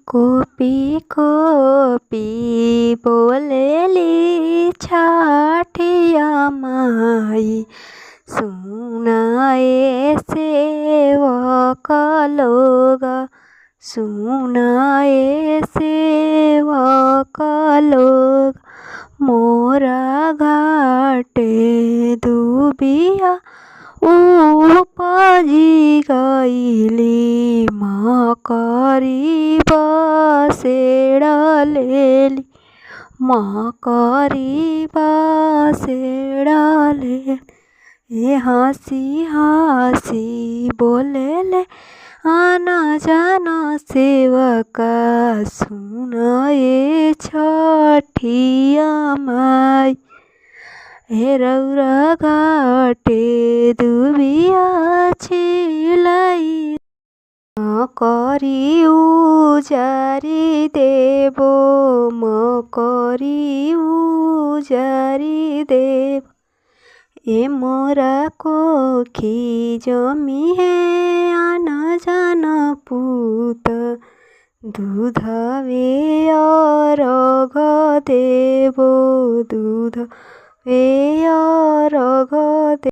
Copy copy बोलेली छाठिया माई, सुनाए सेवक लोग, सुनाए सेवक लोग। मोरा घाटे दुबिया उपजी गईली, मकरी बसेड़ा लेली, मकरी बसेड़ा लेली। ए हंसी हंसी बोलेले आना जाना सेवका, सुनाए छठिया माई। हे रौरा घाटे दुबिया छिलाई, मकरी उजारी देबो, मकरी उजारी देबो। ए मोरा कोखी जमी है आना जाना पूत, दूधवे अर्घ देबो, दूधवे अर्घ देबो।